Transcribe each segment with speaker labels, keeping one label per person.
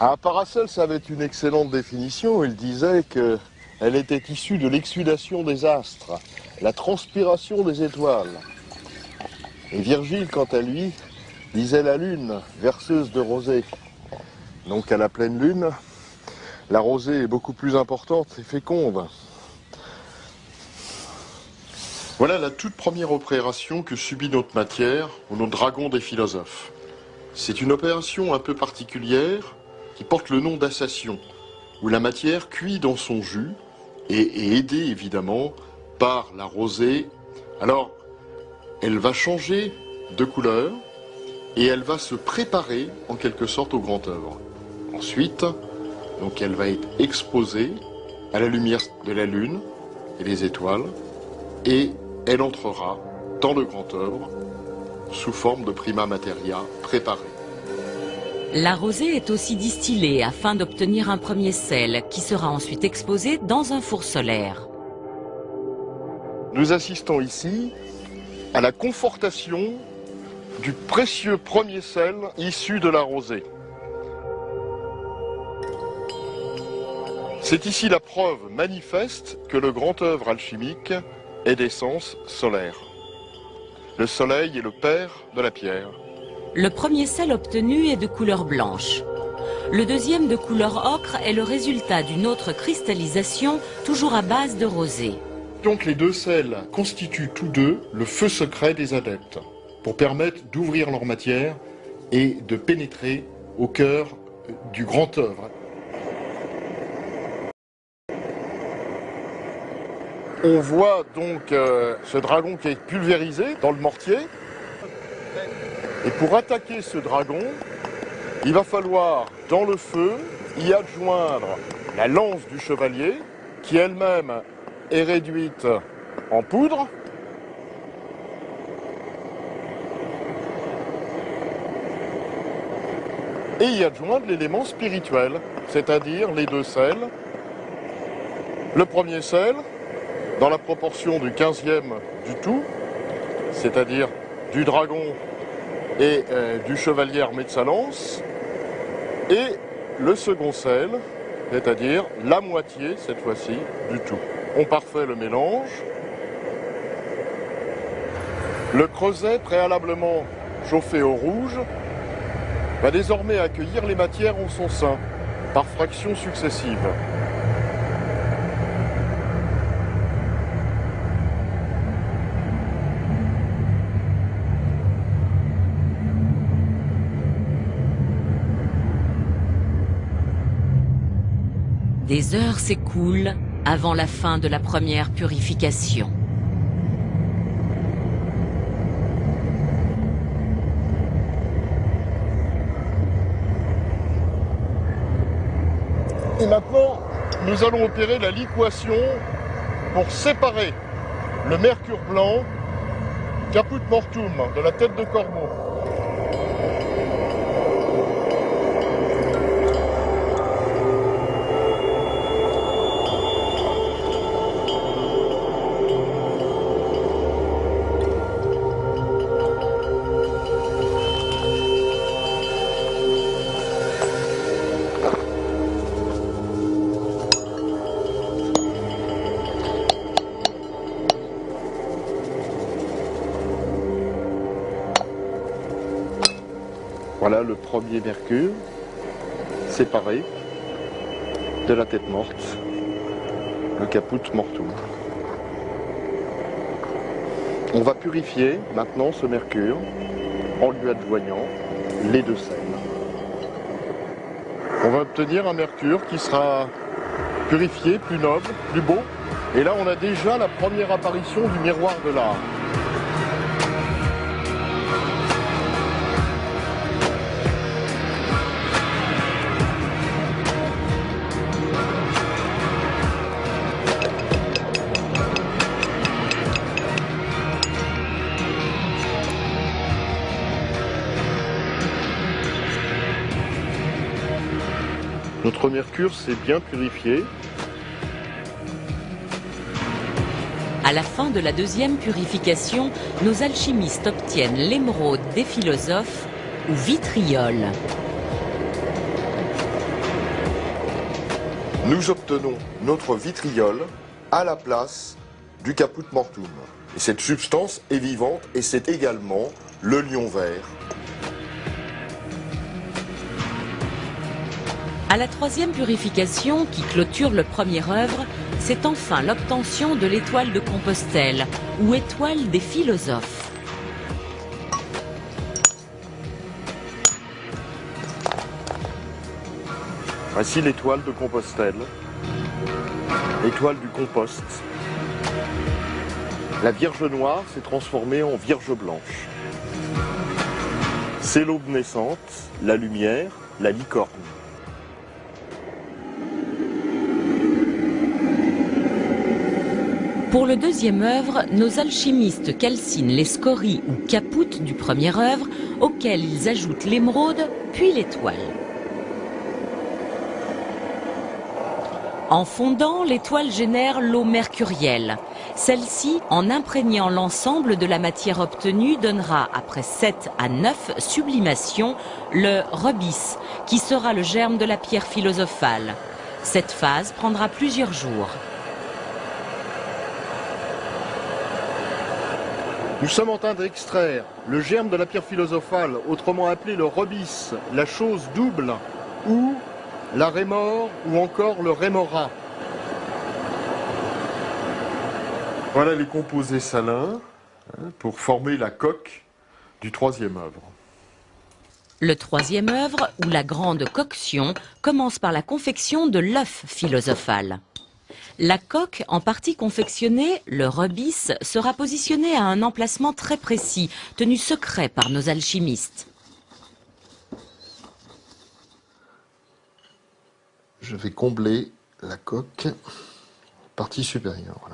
Speaker 1: Ah, Paracelse avait une excellente définition. Il disait qu'elle était issue de l'exsudation des astres, la transpiration des étoiles. Et Virgile, quant à lui, disait la lune, verseuse de rosée. Donc à la pleine lune, la rosée est beaucoup plus importante et féconde. Voilà la toute première opération que subit notre matière ou notre dragon des philosophes. C'est une opération un peu particulière qui porte le nom d'assation, où la matière cuit dans son jus et est aidée évidemment par la rosée. Alors, elle va changer de couleur et elle va se préparer en quelque sorte au grand œuvre. Ensuite, donc elle va être exposée à la lumière de la lune et des étoiles et elle entrera dans le grand œuvre sous forme de prima materia préparée.
Speaker 2: La rosée est aussi distillée afin d'obtenir un premier sel qui sera ensuite exposé dans un four solaire.
Speaker 1: Nous assistons ici à la confortation du précieux premier sel issu de la rosée. C'est ici la preuve manifeste que le grand œuvre alchimique est d'essence solaire. Le soleil est le père de la pierre.
Speaker 2: Le premier sel obtenu est de couleur blanche. Le deuxième de couleur ocre est le résultat d'une autre cristallisation, toujours à base de rosée.
Speaker 1: Donc les deux sels constituent tous deux le feu secret des adeptes, pour permettre d'ouvrir leur matière et de pénétrer au cœur du grand œuvre. On voit donc ce dragon qui est pulvérisé dans le mortier. Et pour attaquer ce dragon, il va falloir, dans le feu, y adjoindre la lance du chevalier, qui elle-même est réduite en poudre. Et y adjoindre l'élément spirituel, c'est-à-dire les deux sels. Le premier sel, dans la proportion du 15e du tout, c'est-à-dire du dragon et du chevalier armé de sa lance, et le second sel, c'est-à-dire la moitié, cette fois-ci, du tout. On parfait le mélange. Le creuset, préalablement chauffé au rouge, va désormais accueillir les matières en son sein, par fractions successives.
Speaker 2: Des heures s'écoulent avant la fin de la première purification.
Speaker 1: Et maintenant, nous allons opérer la liquation pour séparer le mercure blanc, caput mortuum, de la tête de corbeau. Voilà le premier mercure, séparé de la tête morte, le caput mortuum. On va purifier maintenant ce mercure en lui adjoignant les deux sels. On va obtenir un mercure qui sera purifié, plus noble, plus beau. Et là, on a déjà la première apparition du miroir de l'art. Notre mercure s'est bien purifié.
Speaker 2: À la fin de la deuxième purification, nos alchimistes obtiennent l'émeraude des philosophes ou vitriol.
Speaker 1: nous obtenons notre vitriol à la place du caput mortuum. Et cette substance est vivante et c'est également le lion vert.
Speaker 2: À la troisième purification, qui clôture le premier œuvre, c'est enfin l'obtention de l'étoile de Compostelle, ou étoile des philosophes.
Speaker 1: Voici l'étoile de Compostelle, l'étoile du compost. La Vierge noire s'est transformée en Vierge blanche. C'est l'aube naissante, la lumière, la licorne.
Speaker 2: Pour le deuxième œuvre, nos alchimistes calcinent les scories ou capoutes du premier œuvre, auxquelles ils ajoutent l'émeraude, puis l'étoile. En fondant, l'étoile génère l'eau mercurielle. Celle-ci, en imprégnant l'ensemble de la matière obtenue, donnera, après 7 à 9 sublimations, le rubis, qui sera le germe de la pierre philosophale. Cette phase prendra plusieurs jours.
Speaker 1: Nous sommes en train d'extraire le germe de la pierre philosophale, autrement appelé le rubis, la chose double, ou la rémore, ou encore le rémora. Voilà les composés salins pour former la coque du troisième œuvre.
Speaker 2: Le troisième œuvre, ou la grande coction, commence par la confection de l'œuf philosophal. La coque, en partie confectionnée, le rubis, sera positionnée à un emplacement très précis, tenu secret par nos alchimistes.
Speaker 1: Je vais combler la coque, partie supérieure.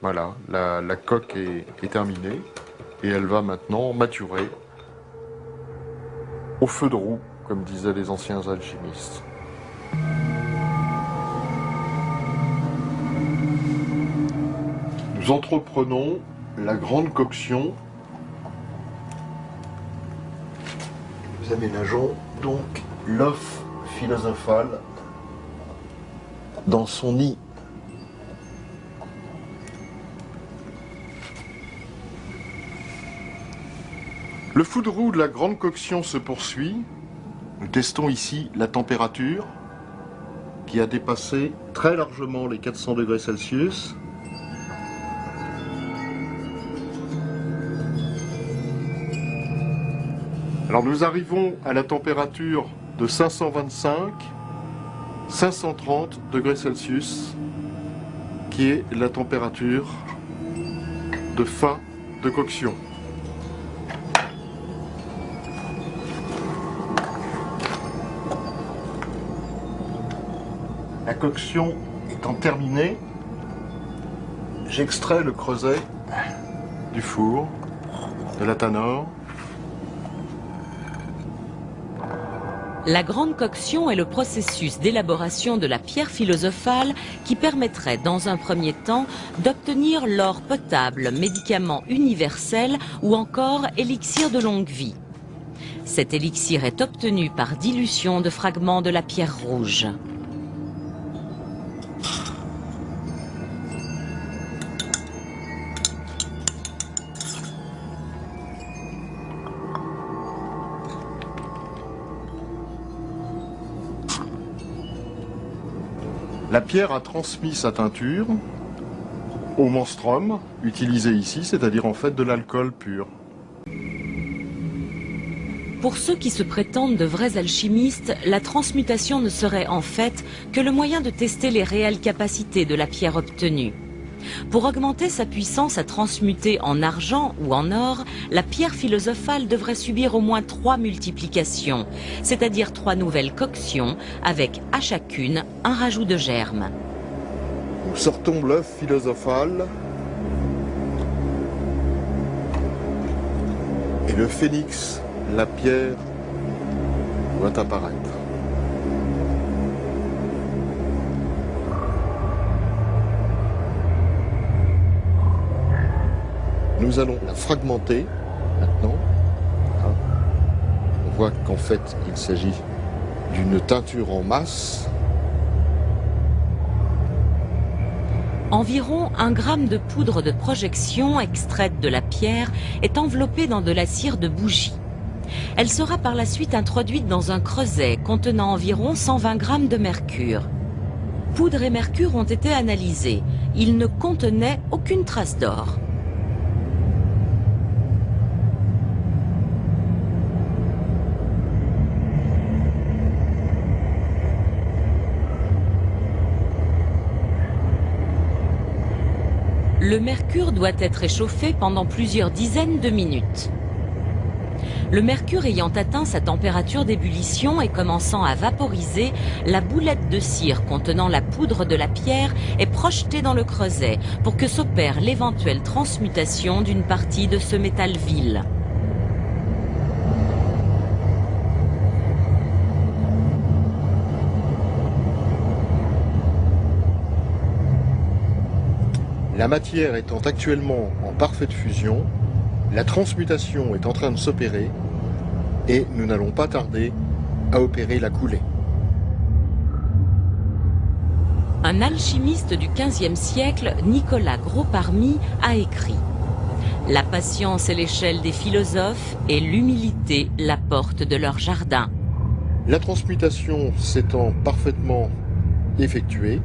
Speaker 1: Voilà, la coque est terminée et elle va maintenant maturer au feu de roue, comme disaient les anciens alchimistes. Nous entreprenons la grande coction. Nous aménageons donc l'œuf philosophal dans son nid. Le feu de roue de la grande coction se poursuit. Nous testons ici la température qui a dépassé très largement les 400 degrés Celsius. Alors nous arrivons à la température de 525, 530 degrés Celsius, qui est la température de fin de coction. La coction étant terminée, j'extrais le creuset du four, de la tanore.
Speaker 2: La grande coction est le processus d'élaboration de la pierre philosophale qui permettrait, dans un premier temps, d'obtenir l'or potable, médicament universel ou encore élixir de longue vie. Cet élixir est obtenu par dilution de fragments de la pierre rouge.
Speaker 1: La pierre a transmis sa teinture au monstrum, utilisé ici, c'est-à-dire en fait de l'alcool pur.
Speaker 2: Pour ceux qui se prétendent de vrais alchimistes, la transmutation ne serait en fait que le moyen de tester les réelles capacités de la pierre obtenue. Pour augmenter sa puissance à transmuter en argent ou en or, la pierre philosophale devrait subir au moins 3 multiplications, c'est-à-dire 3 nouvelles coctions, avec à chacune un rajout de germes.
Speaker 1: Nous sortons l'œuf philosophal et le phénix, la pierre, doit apparaître. Nous allons la fragmenter maintenant. On voit qu'en fait il s'agit d'une teinture en masse.
Speaker 2: Environ 1 gramme de poudre de projection extraite de la pierre est enveloppée dans de la cire de bougie. Elle sera par la suite introduite dans un creuset contenant environ 120 grammes de mercure. Poudre et mercure ont été analysés. Ils ne contenaient aucune trace d'or. Le mercure doit être échauffé pendant plusieurs dizaines de minutes. Le mercure ayant atteint sa température d'ébullition et commençant à vaporiser, la boulette de cire contenant la poudre de la pierre est projetée dans le creuset pour que s'opère l'éventuelle transmutation d'une partie de ce métal vil.
Speaker 1: La matière étant actuellement en parfaite fusion, la transmutation est en train de s'opérer et nous n'allons pas tarder à opérer la coulée.
Speaker 2: Un alchimiste du XVe siècle, Nicolas Gros-Parmy, a écrit « La patience est l'échelle des philosophes et l'humilité la porte de leur jardin. »
Speaker 1: La transmutation s'étant parfaitement effectuée,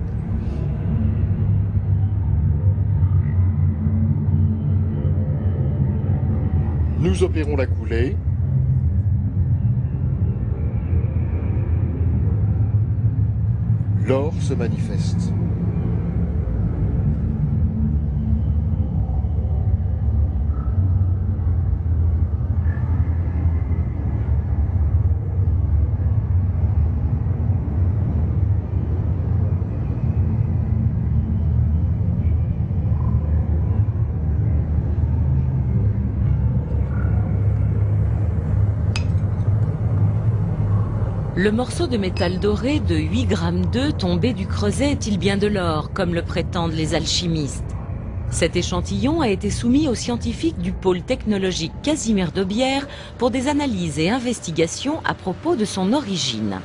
Speaker 1: nous opérons la coulée. L'or se manifeste.
Speaker 2: Le morceau de métal doré de 8 grammes d'E tombé du creuset est-il bien de l'or, comme le prétendent les alchimistes? Cet échantillon a été soumis aux scientifiques du pôle technologique Casimir Daubière pour des analyses et investigations à propos de son origine.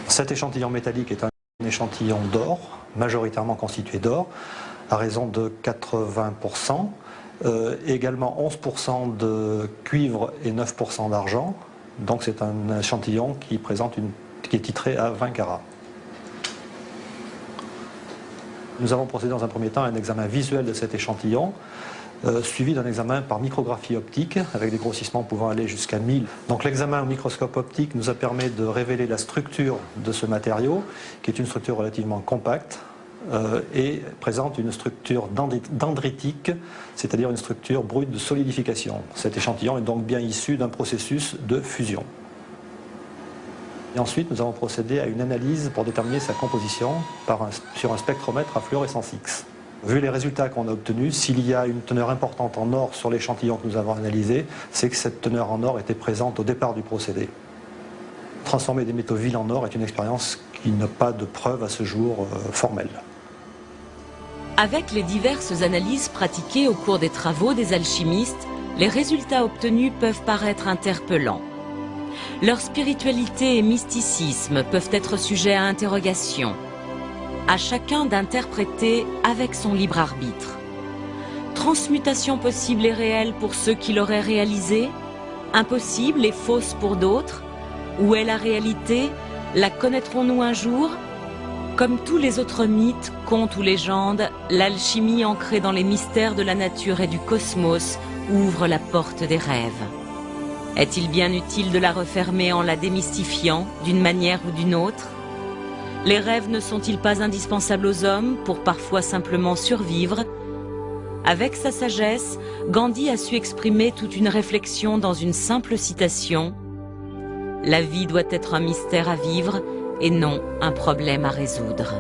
Speaker 3: Cet échantillon métallique est un échantillon d'or, majoritairement constitué d'or, à raison de 80%, également 11% de cuivre et 9% d'argent. Donc c'est un échantillon qui est titré à 20 carats. Nous avons procédé dans un premier temps à un examen visuel de cet échantillon, suivi d'un examen par micrographie optique, avec des grossissements pouvant aller jusqu'à 1000. Donc l'examen au microscope optique nous a permis de révéler la structure de ce matériau, qui est une structure relativement compacte, et présente une structure dendritique, c'est-à-dire une structure brute de solidification. Cet échantillon est donc bien issu d'un processus de fusion. Et ensuite, nous avons procédé à une analyse pour déterminer sa composition sur un spectromètre à fluorescence X. Vu les résultats qu'on a obtenus, s'il y a une teneur importante en or sur l'échantillon que nous avons analysé, c'est que cette teneur en or était présente au départ du procédé. Transformer des métaux vils en or est une expérience qui n'a pas de preuve à ce jour formelle.
Speaker 2: Avec les diverses analyses pratiquées au cours des travaux des alchimistes, les résultats obtenus peuvent paraître interpellants. Leur spiritualité et mysticisme peuvent être sujets à interrogation. À chacun d'interpréter avec son libre arbitre. Transmutation possible et réelle pour ceux qui l'auraient réalisée, impossible et fausse pour d'autres. Où est la réalité? La connaîtrons-nous un jour? Comme tous les autres mythes, contes ou légendes, l'alchimie ancrée dans les mystères de la nature et du cosmos ouvre la porte des rêves. Est-il bien utile de la refermer en la démystifiant d'une manière ou d'une autre? Les rêves ne sont-ils pas indispensables aux hommes pour parfois simplement survivre? Avec sa sagesse, Gandhi a su exprimer toute une réflexion dans une simple citation. La vie doit être un mystère à vivre et non un problème à résoudre.